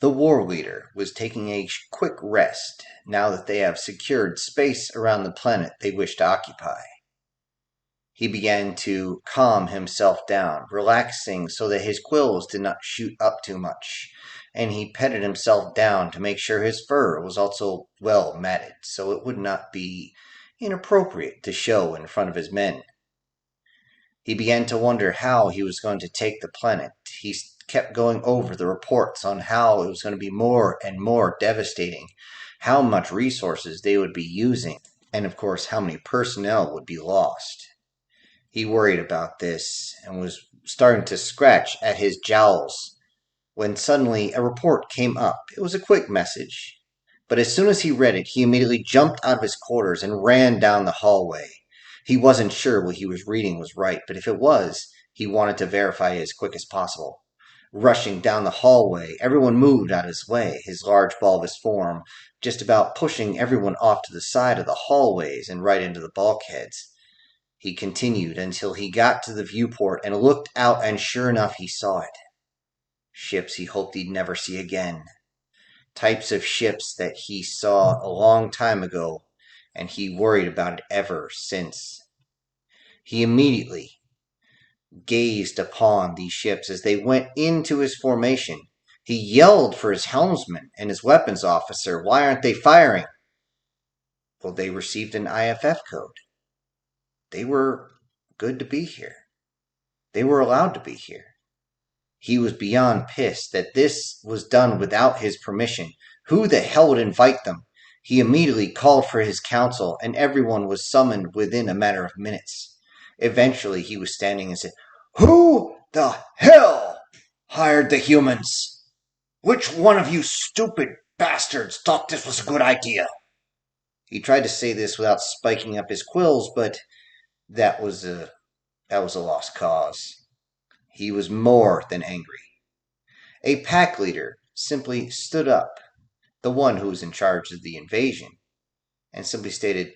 The war leader was taking a quick rest now that they have secured space around the planet they wish to occupy. He began to calm himself down, relaxing so that his quills did not shoot up too much, and he petted himself down to make sure his fur was also well matted so it would not be inappropriate to show in front of his men. He began to wonder how he was going to take the planet. He kept going over the reports on how it was going to be more and more devastating, how much resources they would be using, and of course how many personnel would be lost. He worried about this and was starting to scratch at his jowls when suddenly a report came up. It was a quick message, but as soon as he read it, he immediately jumped out of his quarters and ran down the hallway. He wasn't sure what he was reading was right, but if it was, he wanted to verify it as quick as possible. Rushing down the hallway, everyone moved out of his way, his large bulbous form just about pushing everyone off to the side of the hallways and right into the bulkheads. He continued until he got to the viewport and looked out, and sure enough, he saw it. Ships he hoped he'd never see again. Types of ships that he saw a long time ago, and he worried about it ever since. He immediately gazed upon these ships as they went into his formation. He yelled for his helmsman and his weapons officer. Why aren't they firing? Well, they received an IFF code. They were good to be here. They were allowed to be here. He was beyond pissed that this was done without his permission. Who the hell would invite them? He immediately called for his council, and everyone was summoned within a matter of minutes. Eventually, he was standing and said, "Who the hell hired the humans? Which one of you stupid bastards thought this was a good idea?" He tried to say this without spiking up his quills, but that was a lost cause. He was more than angry. A pack leader simply stood up, the one who was in charge of the invasion, and simply stated,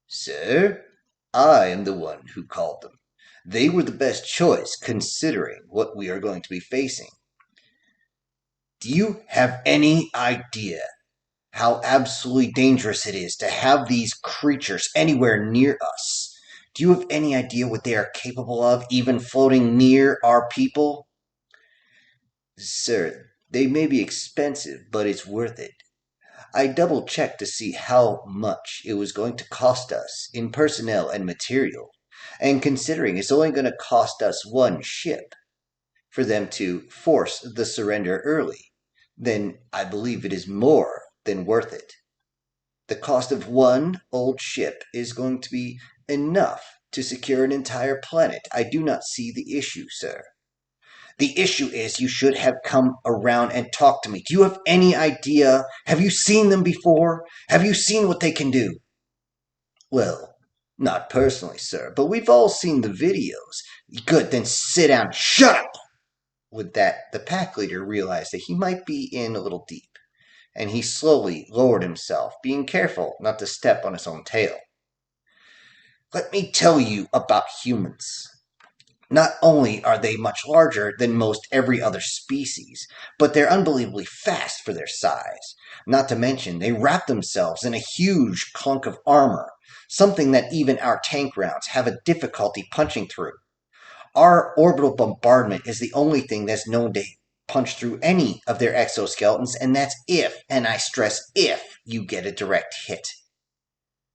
"Sir, I am the one who called them. They were the best choice considering what we are going to be facing. Do you have any idea how absolutely dangerous it is to have these creatures anywhere near us? Do you have any idea what they are capable of, even floating near our people?" "Sir, they may be expensive, but it's worth it. I double-checked to see how much it was going to cost us in personnel and material, and considering it's only going to cost us one ship for them to force the surrender early, then I believe it is more than worth it. The cost of one old ship is going to be enough to secure an entire planet. I do not see the issue, sir. The issue is you should have come around and talked to me. Do you have any idea? Have you seen them before? Have you seen what they can do?" "Well, not personally, sir, but we've all seen the videos." "Good, then sit down. Shut up!" With that, the pack leader realized that he might be in a little deep, and he slowly lowered himself, being careful not to step on his own tail. "Let me tell you about humans. Not only are they much larger than most every other species, but they're unbelievably fast for their size. Not to mention, they wrap themselves in a huge clunk of armor, something that even our tank rounds have a difficulty punching through. Our orbital bombardment is the only thing that's known to punch through any of their exoskeletons, and that's if, and I stress if, you get a direct hit.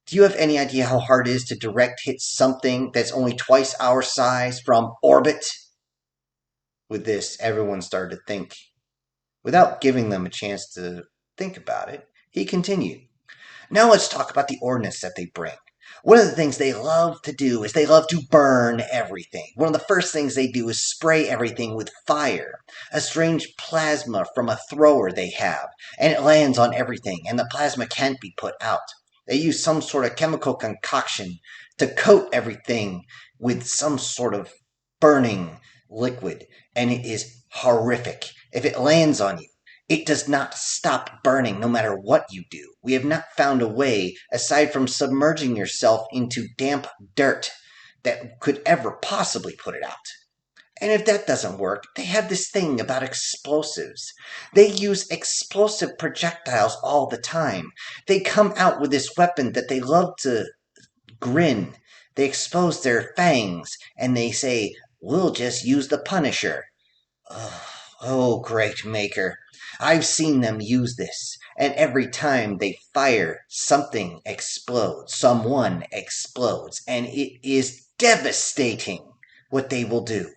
Do you have any idea how hard it is to direct hit something that's only twice our size from orbit?" With this, everyone started to think. Without giving them a chance to think about it, he continued. "Now let's talk about the ordnance that they bring. One of the things they love to do is they love to burn everything. One of the first things they do is spray everything with fire, a strange plasma from a thrower they have, and it lands on everything, and the plasma can't be put out. They use some sort of chemical concoction to coat everything with some sort of burning liquid, and it is horrific. If it lands on you, it does not stop burning no matter what you do. We have not found a way, aside from submerging yourself into damp dirt, that could ever possibly put it out. And if that doesn't work, they have this thing about explosives. They use explosive projectiles all the time. They come out with this weapon that they love to grin. They expose their fangs and they say, "We'll just use the Punisher." Oh, great maker. I've seen them use this, and every time they fire, something explodes, someone explodes, and it is devastating what they will do.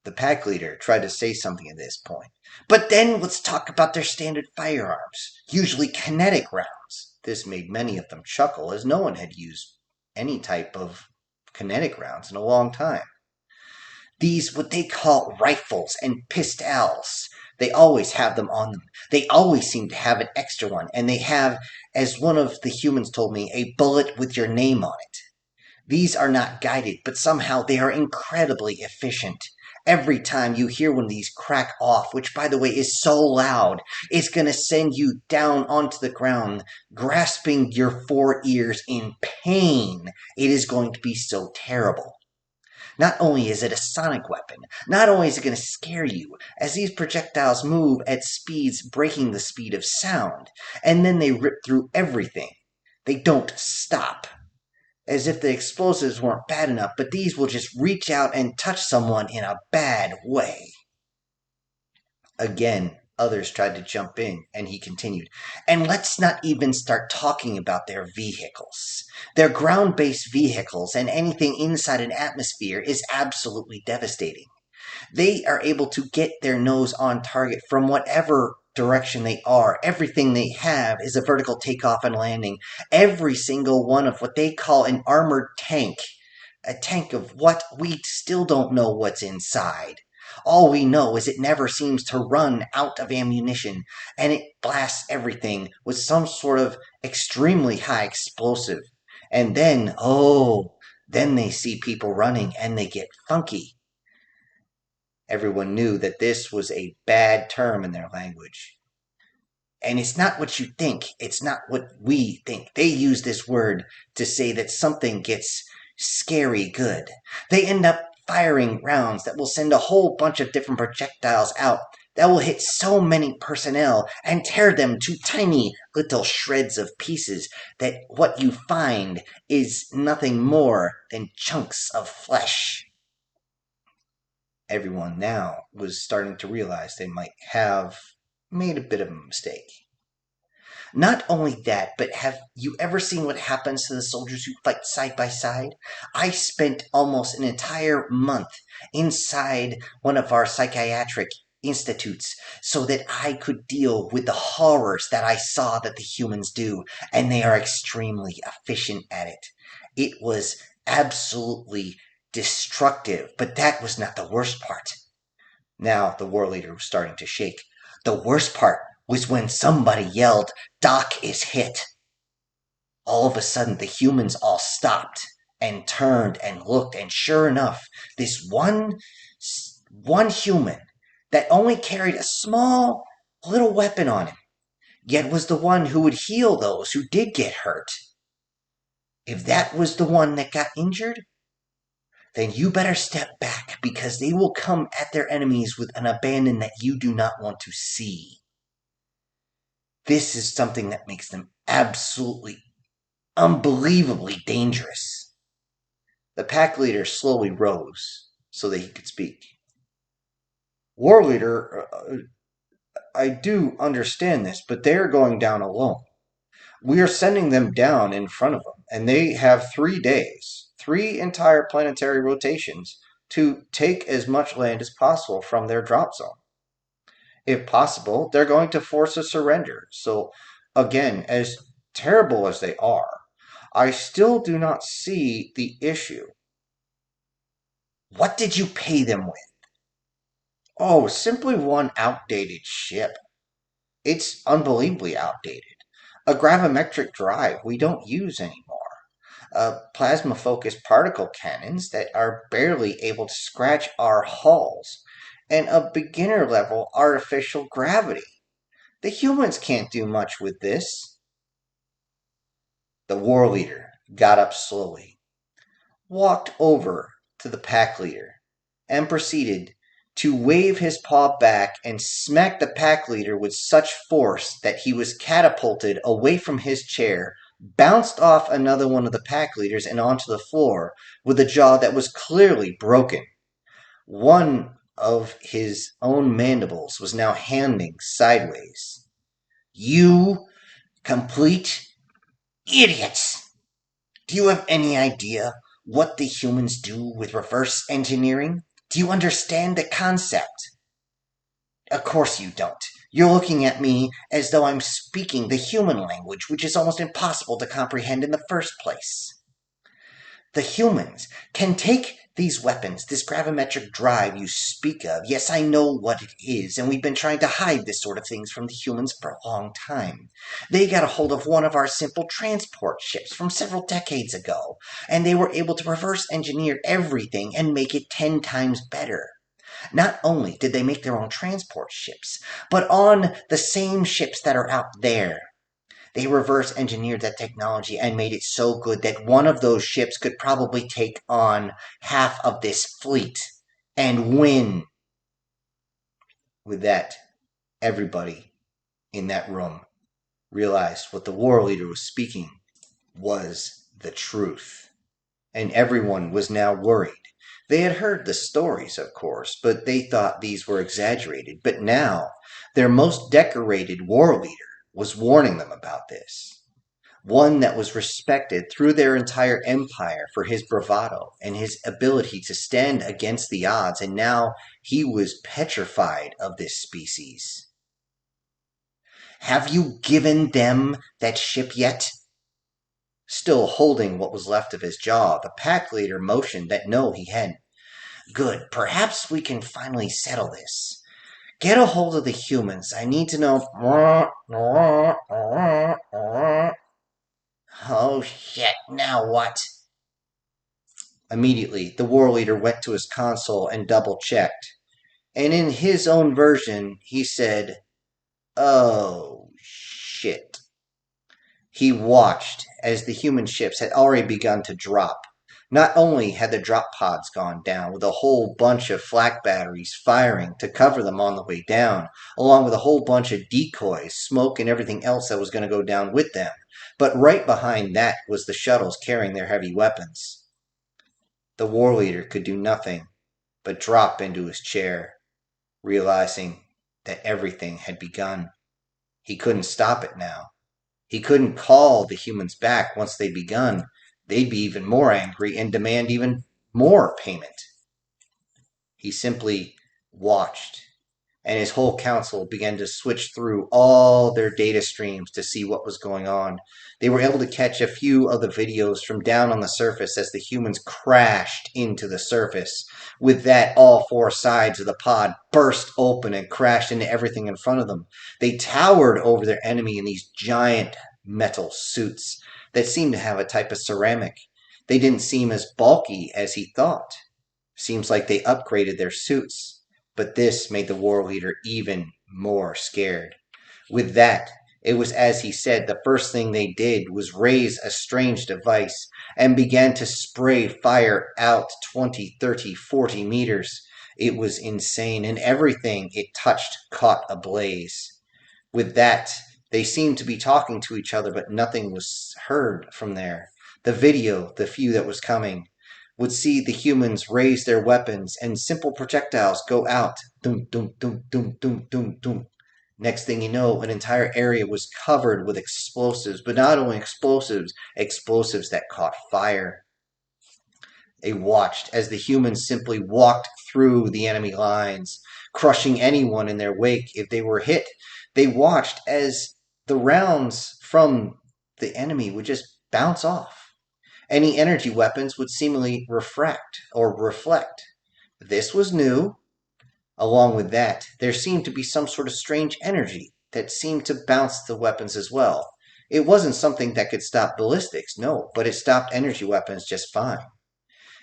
The pack leader tried to say something at this point. "But then let's talk about their standard firearms, usually kinetic rounds." This made many of them chuckle, as no one had used any type of kinetic rounds in a long time. These, what they call rifles and pistols, they always have them on them. They always seem to have an extra one, and they have, as one of the humans told me, a bullet with your name on it. These are not guided, but somehow they are incredibly efficient. Every time you hear one of these crack off, which by the way is so loud, it's going to send you down onto the ground, grasping your four ears in pain. It is going to be so terrible. Not only is it a sonic weapon, not only is it going to scare you, as these projectiles move at speeds breaking the speed of sound, and then they rip through everything. They don't stop. As if the explosives weren't bad enough, but these will just reach out and touch someone in a bad way. Again, others tried to jump in, and he continued, "And let's not even start talking about their vehicles. Their ground-based vehicles and anything inside an atmosphere is absolutely devastating. They are able to get their nose on target from whatever direction they are. Everything they have is a vertical takeoff and landing. Every single one of what they call an armored tank. A tank of what? We still don't know what's inside. All we know is it never seems to run out of ammunition, and it blasts everything with some sort of extremely high explosive. And then, then they see people running and they get funky." Everyone knew that this was a bad term in their language. "And it's not what you think. It's not what we think. They use this word to say that something gets scary good. They end up firing rounds that will send a whole bunch of different projectiles out that will hit so many personnel and tear them to tiny little shreds of pieces that what you find is nothing more than chunks of flesh." Everyone now was starting to realize they might have made a bit of a mistake. Not only that, but have you ever seen what happens to the soldiers who fight side by side? I spent almost an entire month inside one of our psychiatric institutes so that I could deal with the horrors that I saw that the humans do, and they are extremely efficient at it. It was absolutely destructive, but that was not the worst part. Now the war leader was starting to shake. The worst part was when somebody yelled, "Doc is hit." All of a sudden, the humans all stopped and turned and looked, and sure enough, this one human that only carried a small little weapon on him, yet was the one who would heal those who did get hurt. If that was the one that got injured, then you better step back, because they will come at their enemies with an abandon that you do not want to see. This is something that makes them absolutely, unbelievably dangerous. The pack leader slowly rose so that he could speak. "War leader, I do understand this, but they are going down alone. We are sending them down in front of them, and they have 3 days, 3 entire planetary rotations, to take as much land as possible from their drop zone. If possible, they're going to force a surrender. So, again, as terrible as they are, I still do not see the issue." "What did you pay them with?" "Oh, simply one outdated ship. It's unbelievably outdated. A gravimetric drive we don't use anymore. Plasma-focused particle cannons that are barely able to scratch our hulls, and a beginner-level artificial gravity. The humans can't do much with this." The war leader got up slowly, walked over to the pack leader, and proceeded to wave his paw back and smack the pack leader with such force that he was catapulted away from his chair, bounced off another one of the pack leaders and onto the floor with a jaw that was clearly broken. One of his own mandibles was now hanging sideways. "You complete idiots! Do you have any idea what the humans do with reverse engineering? Do you understand the concept?" "Of course you don't. You're looking at me as though I'm speaking the human language, which is almost impossible to comprehend in the first place. The humans can take these weapons, this gravimetric drive you speak of. Yes, I know what it is, and we've been trying to hide this sort of things from the humans for a long time. They got a hold of one of our simple transport ships from several decades ago, and they were able to reverse engineer everything and make it 10 times better. Not only did they make their own transport ships, but on the same ships that are out there, they reverse engineered that technology and made it so good that one of those ships could probably take on half of this fleet and win." With that, everybody in that room realized what the war leader was speaking was the truth. And everyone was now worried. They had heard the stories, of course, but they thought these were exaggerated. But now, their most decorated war leader was warning them about this. One that was respected through their entire empire for his bravado and his ability to stand against the odds, and now he was petrified of this species. "Have you given them that ship yet?" Still holding what was left of his jaw, the pack leader motioned that no, he hadn't. "Good. Perhaps we can finally settle this. Get a hold of the humans. I need to know." "Oh shit, now what?" Immediately, the war leader went to his console and double-checked. And in his own version, he said, "Oh shit." He watched as the human ships had already begun to drop. Not only had the drop pods gone down, with a whole bunch of flak batteries firing to cover them on the way down, along with a whole bunch of decoys, smoke, and everything else that was going to go down with them. But right behind that was the shuttles carrying their heavy weapons. The war leader could do nothing but drop into his chair, realizing that everything had begun. He couldn't stop it now. He couldn't call the humans back once they'd begun. They'd be even more angry and demand even more payment. He simply watched, and his whole council began to switch through all their data streams to see what was going on. They were able to catch a few of the videos from down on the surface as the humans crashed into the surface. With that, all four sides of the pod burst open and crashed into everything in front of them. They towered over their enemy in these giant metal suits that seemed to have a type of ceramic. They didn't seem as bulky as he thought. Seems like they upgraded their suits. But this made the war leader even more scared. With that, it was as he said, the first thing they did was raise a strange device and began to spray fire out 20, 30, 40 meters. It was insane, and everything it touched caught ablaze. With that, they seemed to be talking to each other, but nothing was heard from there. The video, the few that was coming, would see the humans raise their weapons and simple projectiles go out. Dum, dum, dum, dum, dum, dum, dum. Next thing you know, an entire area was covered with explosives, but not only explosives, explosives that caught fire. They watched as the humans simply walked through the enemy lines, crushing anyone in their wake if they were hit. They watched as the rounds from the enemy would just bounce off. Any energy weapons would seemingly refract or reflect. This was new. Along with that, there seemed to be some sort of strange energy that seemed to bounce the weapons as well. It wasn't something that could stop ballistics, no, but it stopped energy weapons just fine.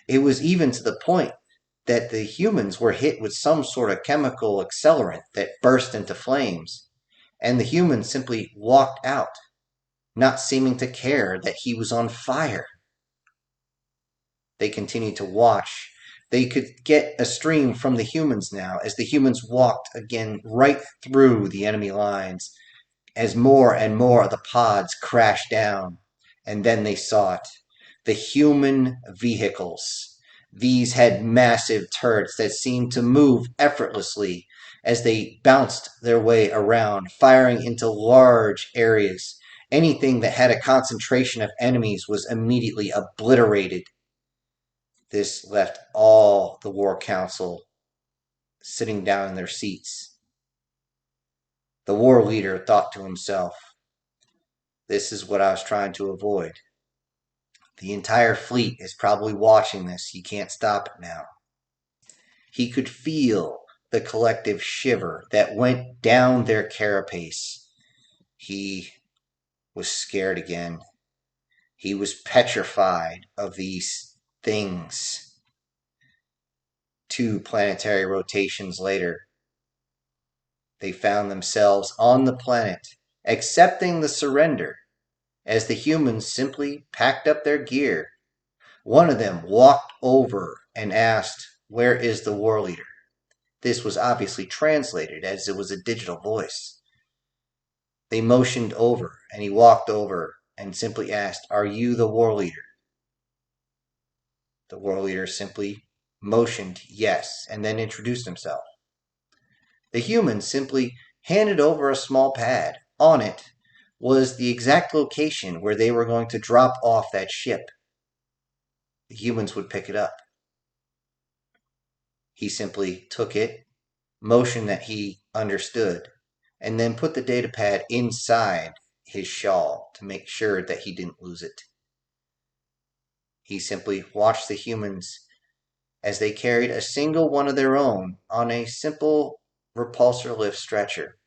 It was even to the point that the humans were hit with some sort of chemical accelerant that burst into flames, and the humans simply walked out, not seeming to care that he was on fire. They continued to watch They could get a stream from the humans now as the humans walked again right through the enemy lines as more and more of the pods crashed down. And then they saw it. The human vehicles. These had massive turrets that seemed to move effortlessly as they bounced their way around, firing into large areas. Anything that had a concentration of enemies was immediately obliterated. This left all the War Council sitting down in their seats. The war leader thought to himself, this is what I was trying to avoid. The entire fleet is probably watching this. You can't stop it now. He could feel the collective shiver that went down their carapace. He was scared again. He was petrified of these things. 2 planetary rotations later, they found themselves on the planet, accepting the surrender, as the humans simply packed up their gear. One of them walked over and asked, "Where is the war leader?" This was obviously translated as it was a digital voice. They motioned over, and he walked over and simply asked, "Are you the war leader?" The war leader simply motioned yes, and then introduced himself. The human simply handed over a small pad. On it was the exact location where they were going to drop off that ship. The humans would pick it up. He simply took it, motioned that he understood, and then put the data pad inside his shawl to make sure that he didn't lose it. He simply watched the humans as they carried a single one of their own on a simple repulsor lift stretcher.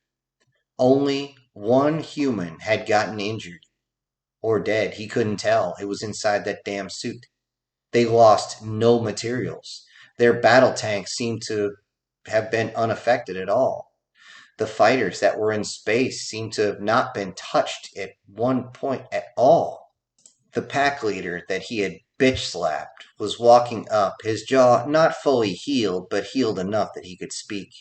Only one human had gotten injured or dead. He couldn't tell. It was inside that damn suit. They lost no materials. Their battle tanks seemed to have been unaffected at all. The fighters that were in space seemed to have not been touched at one point at all. The pack leader that he had bitch slapped was walking up, his jaw not fully healed, but healed enough that he could speak.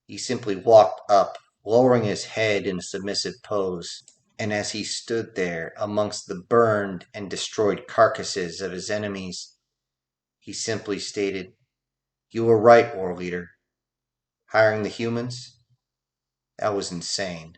He simply walked up, lowering his head in a submissive pose, and as he stood there amongst the burned and destroyed carcasses of his enemies, he simply stated, "You were right, war leader. Hiring the humans? That was insane."